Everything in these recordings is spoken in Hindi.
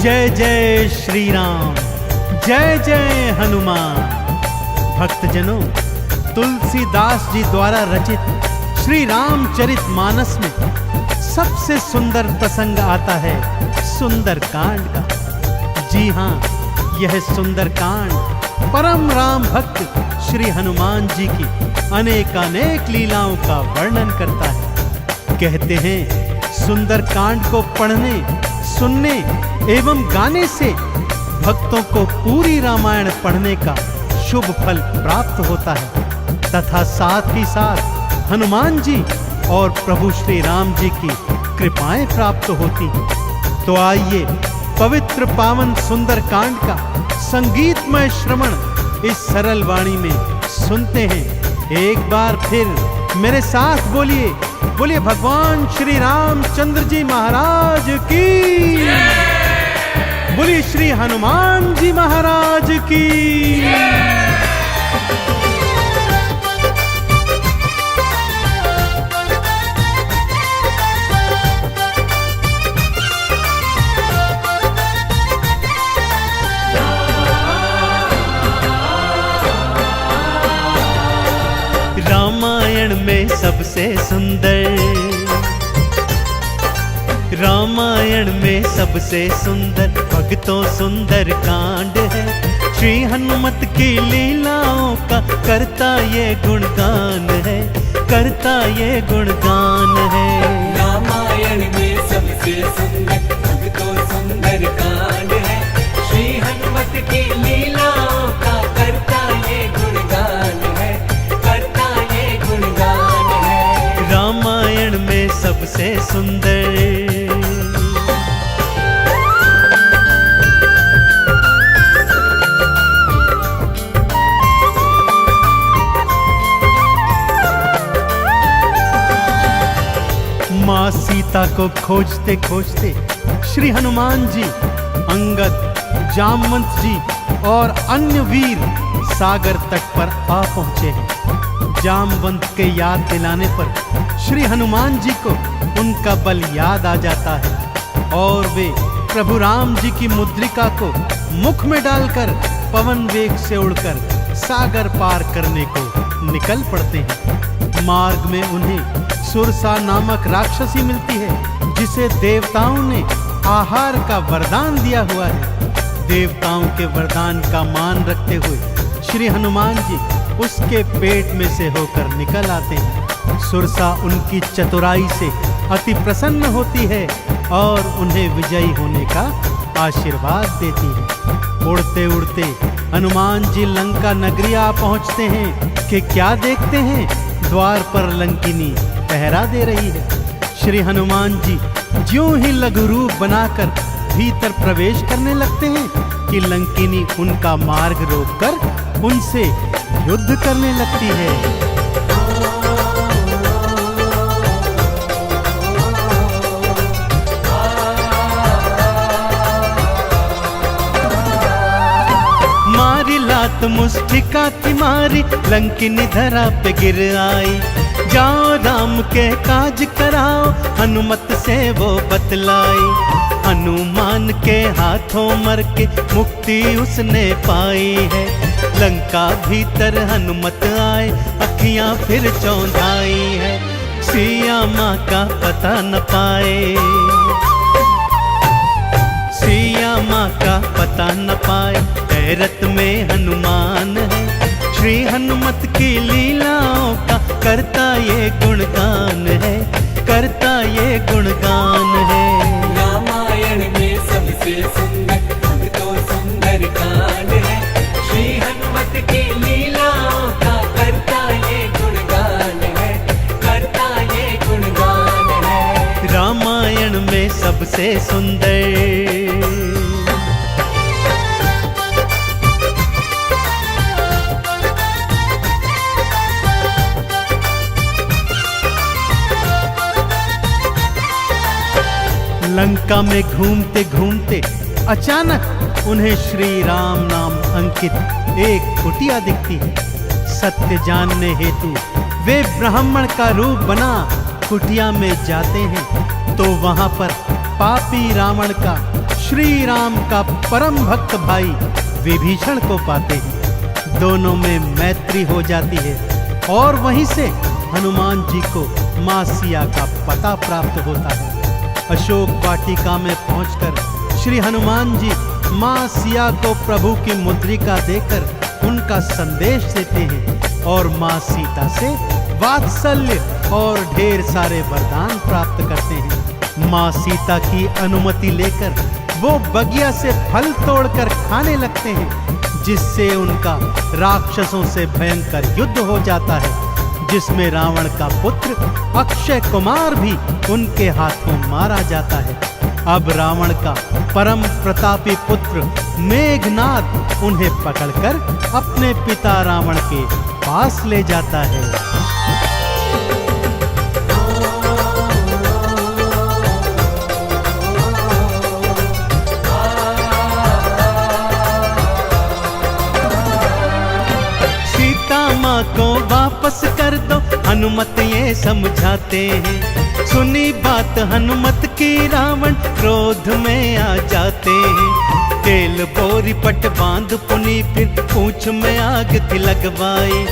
जय जय श्री राम, जय जय हनुमान। भक्तजनों, तुलसीदास जी द्वारा रचित श्री रामचरित मानस में सबसे सुंदर प्रसंग आता है सुंदरकांड का। जी हाँ, यह सुंदरकांड परम राम भक्त श्री हनुमान जी की अनेकानेक लीलाओं का वर्णन करता है। कहते हैं सुंदरकांड को पढ़ने, सुनने एवं गाने से भक्तों को पूरी रामायण पढ़ने का शुभ फल प्राप्त होता है तथा साथ ही साथ हनुमान जी और प्रभु श्री राम जी की कृपाएं प्राप्त होती हैं। तो आइए पवित्र पावन सुंदरकांड का संगीतमय श्रवण इस सरल वाणी में सुनते हैं। एक बार फिर मेरे साथ बोलिए, बोलिए भगवान श्री रामचंद्र जी महाराज की, बोलिए श्री हनुमान जी महाराज की। रामायण में सबसे सुंदर, रामायण में सबसे सुंदर भक्तों सुंदर कांड है। श्री हनुमत की लीलाओं का करता ये गुणगान है, करता ये गुणगान है। रामायण में सबसे सुंदर भक्तों सुंदर कांड है। श्री हनुमत की लीलाओं का करता ये गुणगान है, करता ये गुणगान है। रामायण में सबसे सुंदर। माँ सीता को खोजते खोजते श्री हनुमान जी, अंगद, जामवंत जी और अन्य वीर सागर तट पर आ पहुंचे हैं। जामवंत के याद दिलाने पर श्री हनुमान जी को उनका बल याद आ जाता है और वे प्रभु राम जी की मुद्रिका को मुख में डालकर पवन वेग से उड़कर सागर पार करने को निकल पड़ते हैं। मार्ग में उन्हें सुरसा नामक राक्षसी मिलती है जिसे देवताओं ने आहार का वरदान दिया हुआ है। देवताओं के वरदान का मान रखते हुए श्री हनुमान जी उसके पेट में से होकर निकल आते हैं। सुरसा उनकी चतुराई से अति प्रसन्न होती है और उन्हें विजयी होने का आशीर्वाद देती है। उड़ते उड़ते हनुमान जी लंका नगरी आ पहुंचते हैं कि क्या देखते हैं, द्वार पर लंकिनी पहरा दे रही है। श्री हनुमान जी ज्यों ही लघु रूप बनाकर भीतर प्रवेश करने लगते हैं कि लंकिनी उनका मार्ग रोककर उनसे युद्ध करने लगती है। मारी लात मुष्टिका की मारी, लंकिनी धरा पे गिर आई। जाओ राम के काज कराओ, हनुमत से वो बतलाई। हनुमान के हाथों मर के मुक्ति उसने पाई है। लंका भीतर हनुमत आए, अखियां फिर चौंधाई है। सिया माँ का पता न पाए, सिया माँ का पता न पाए। हैरत में हनुमान है, श्री हनुमत की लीलाओं का करता ये गुणगान है, करता ये गुणगान है। रामायण में सबसे सुंदर भक्तों सुंदर कांड है। श्री हनुमत की लीलाओं का करता ये गुणगान है, करता ये गुणगान है। रामायण में सबसे सुंदर। लंका में घूमते घूमते अचानक उन्हें श्री राम नाम अंकित एक कुटिया दिखती है। सत्य जानने हेतु वे ब्राह्मण का रूप बना कुटिया में जाते हैं तो वहां पर पापी रावण का श्री राम का परम भक्त भाई विभीषण को पाते हैं। दोनों में मैत्री हो जाती है और वहीं से हनुमान जी को मां सिया का पता प्राप्त होता है। अशोक वाटिका में पहुंचकर श्री हनुमान जी मां सिया को प्रभु की मुद्रिका देकर उनका संदेश देते हैं और मां सीता से वात्सल्य और ढेर सारे वरदान प्राप्त करते हैं। मां सीता की अनुमति लेकर वो बगिया से फल तोड़कर खाने लगते हैं, जिससे उनका राक्षसों से भयंकर युद्ध हो जाता है, जिसमें रावण का पुत्र अक्षय कुमार भी उनके हाथों मारा जाता है। अब रावण का परम प्रतापी पुत्र मेघनाद उन्हें पकड़कर अपने पिता रावण के पास ले जाता है। माँ को वापस कर दो, हनुमत ये समझाते हैं। सुनी बात हनुमत की रावण क्रोध में आ जाते हैं। तेल बोरी पट बांध पुनी फिर पूंछ में आग थी लगवाई।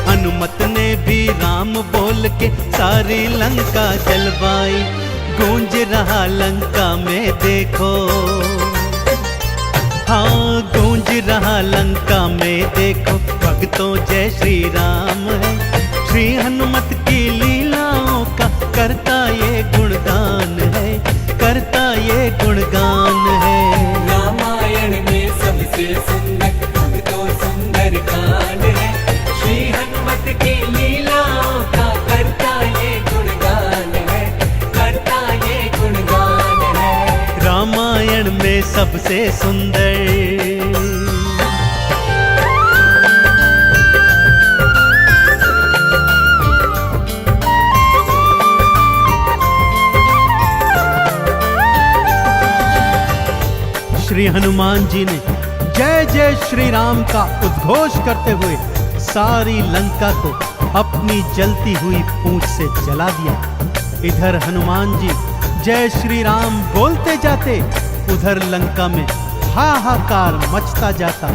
हनुमत ने भी राम बोल के सारी लंका जलवाई। गूंज रहा लंका में देखो, हाँ गूंज रहा लंका में देखो, भक्तों जय श्री राम है। श्री हनुमत की लीलाओं का करता ये गुणगान है, करता ये गुणगान है। रामायण में सबसे सुंदर तो सुंदर कांड है। श्री हनुमत की लीलाओं का करता ये गुणगान है, करता ये गुणगान है। रामायण में सबसे सुंदर श्री हनुमान जी ने जय जय श्री राम का उद्घोष करते हुए सारी लंका को अपनी जलती हुई पूंछ से जला दिया। इधर हनुमान जी जय श्री राम बोलते जाते, उधर लंका में हाहाकार मचता जाता।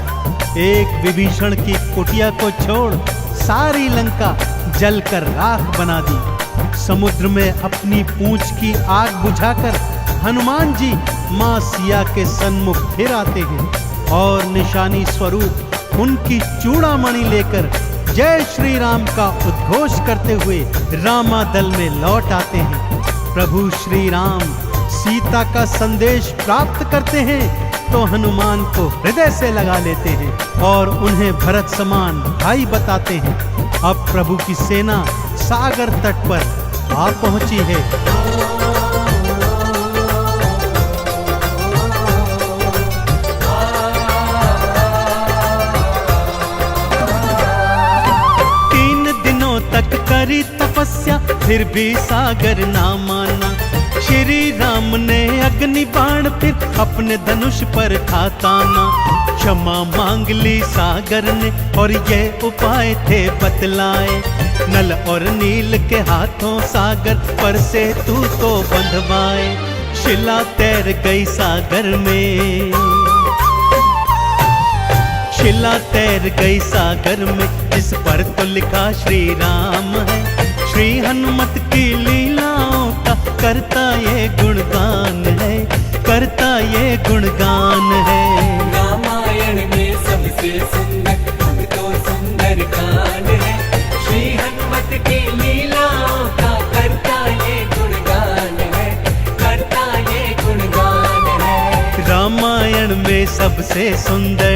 एक विभीषण की कुटिया को छोड़ सारी लंका जलकर राख बना दी। समुद्र में अपनी पूंछ की आग बुझाकर हनुमान जी मां सिया के सन्मुख फिर आते हैं और निशानी स्वरूप उनकी चूड़ामणि लेकर जय श्री राम का उद्घोष करते हुए रामादल में लौट आते हैं। प्रभु श्री राम सीता का संदेश प्राप्त करते हैं तो हनुमान को हृदय से लगा लेते हैं और उन्हें भरत समान भाई बताते हैं। अब प्रभु की सेना सागर तट पर आ पहुंची है। तक करी तपस्या फिर भी सागर ना माना। श्री राम ने अग्नि बाण फिर अपने धनुष पर था ताना। क्षमा मांग ली सागर ने और ये उपाय थे बतलाए। नल और नील के हाथों सागर पर से तू तो बंधवाए। शिला तैर गई सागर में, शिला तैर गई सागर में, जिस पर तो लिखा श्री राम है। श्री हनुमत की लीलाओं का करता ये गुणगान है, करता ये गुणगान है। रामायण में सबसे सुंदर तो सुंदर कांड है। श्री हनुमत की लीलाओं का करता ये गुणगान है, करता ये गुणगान है। रामायण में सबसे सुंदर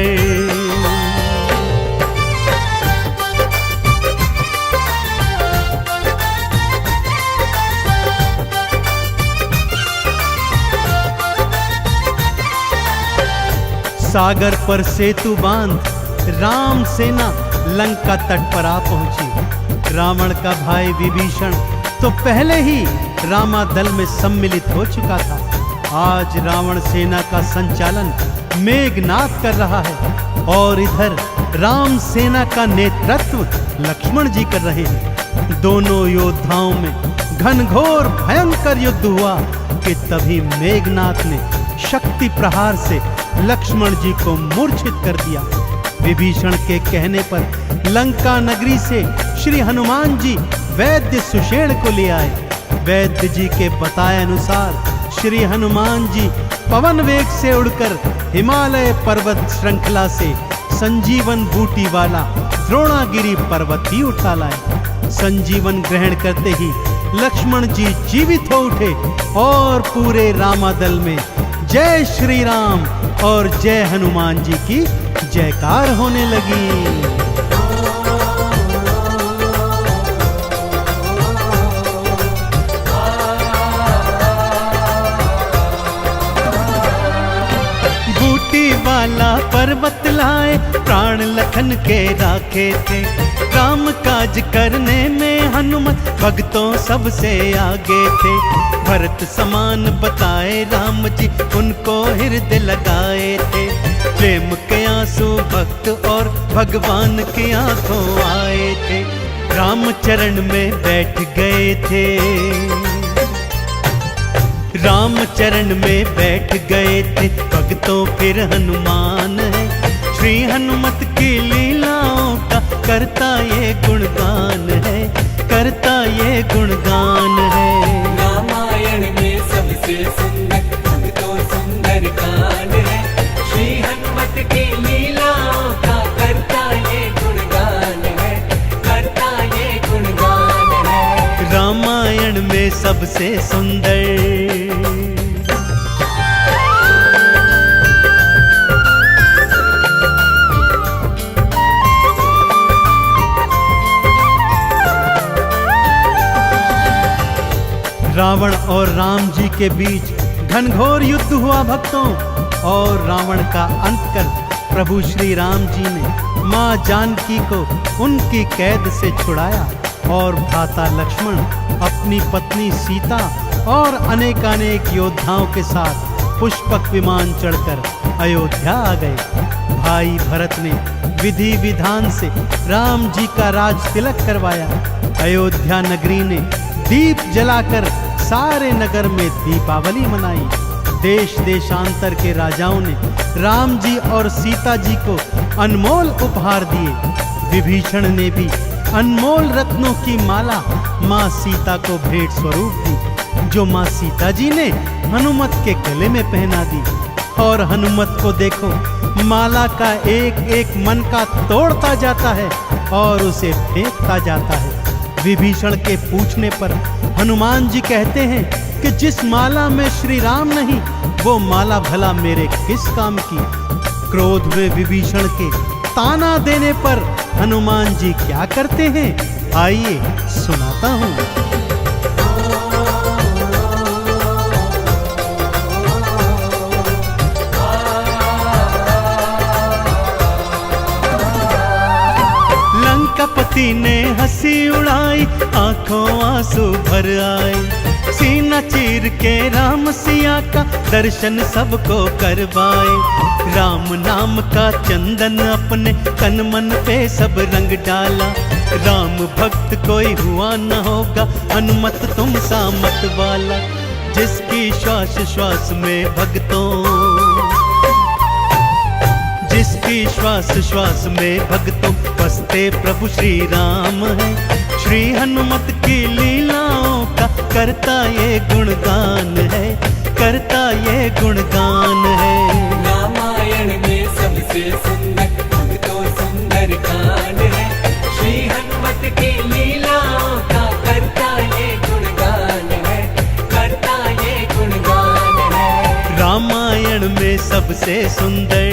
सागर पर सेतु बांध राम सेना लंका तट पर आ पहुंची। रावण का भाई विभीषण तो पहले ही रामादल में सम्मिलित हो चुका था। आज रावण सेना का संचालन मेघनाद कर रहा है और इधर राम सेना का नेतृत्व लक्ष्मण जी कर रहे हैं। दोनों योद्धाओं में घनघोर भयंकर युद्ध हुआ कि तभी मेघनाद ने शक्ति प्रहार से लक्ष्मण जी को मूर्छित कर दिया। विभीषण के कहने पर लंका नगरी से श्री हनुमान जी वैद्य सुषेण को ले आए। वैद्य जी के बताए अनुसार श्री हनुमान जी पवन वेग से उड़कर हिमालय पर्वत श्रृंखला से संजीवन बूटी वाला द्रोणागिरी पर्वत ही उठा लाए। संजीवन ग्रहण करते ही लक्ष्मण जी जीवित हो उठे और पूरे रामादल में जय श्री राम और जय हनुमान जी की जयकार होने लगी। वाला पर्वत लाए प्राण लखन के राखे थे। काम काज करने में हनुमत भक्तों सबसे आगे थे। भरत समान बताए राम जी उनको हृदय लगाए थे। प्रेम के आंसू भक्त और भगवान की आंखों आए थे। राम चरण में बैठ गए थे। राम चरण में बैठ गए थे भक्तों फिर हनुमान है। श्री हनुमत की लीलाओं का करता ये गुणगान है, करता ये गुणगान है। रामायण में सबसे सुंदर भक्तों सुंदर कांड है। श्री हनुमत की लीलाओं का करता ये गुणगान है, करता ये गुणगान है। रामायण में सबसे सुंदर रावण और राम जी के बीच घनघोर युद्ध हुआ भक्तों। और रावण का अंत कर प्रभु श्री राम जी ने मां जानकी को उनकी कैद से छुड़ाया और भ्राता लक्ष्मण अपनी पत्नी सीता और अनेकानेक योद्धाओं के साथ पुष्पक विमान चढ़कर अयोध्या आ गए। भाई भरत ने विधि विधान से राम जी का राज तिलक करवाया। अयोध्या नगरी ने दीप जलाकर सारे नगर में दीपावली मनाई। देश देशांतर के राजाओं ने राम जी और सीता जी को अनमोल उपहार दिए। विभीषण ने भी अनमोल रत्नों की माला मां सीता को भेंट स्वरूप दी, जो मां सीता जी ने हनुमत के गले में पहना दी। और हनुमत को देखो, माला का एक एक मन का तोड़ता जाता है और उसे फेंकता जाता है। विभीषण के पूछने पर हनुमान जी कहते हैं कि जिस माला में श्री राम नहीं, वो माला भला मेरे किस काम की। क्रोध में विभीषण के ताना देने पर हनुमान जी क्या करते हैं, आइए सुनाता हूं। लंकापति ने हंसी उड़ाई, आंखों आंसू भर आए। सीना चीर के राम सिया का दर्शन सबको करवाए। राम नाम का चंदन अपने तन मन पे सब रंग डाला। राम भक्त कोई हुआ न होगा, हनुमत तुम सा मत वाला। जिसकी श्वास श्वास में भक्तों, जिसकी श्वास श्वास में भक्तों बसते प्रभु श्री राम है। श्री हनुमत की लीलाओं का करता ये गुणगान है, करता ये गुणगान है। रामायण में सबसे सुंदर भक्तों सुंदर कांड है। श्री हनुमत की लीलाओं का करता ये गुणगान है, करता ये गुणगान है। रामायण में सबसे सुंदर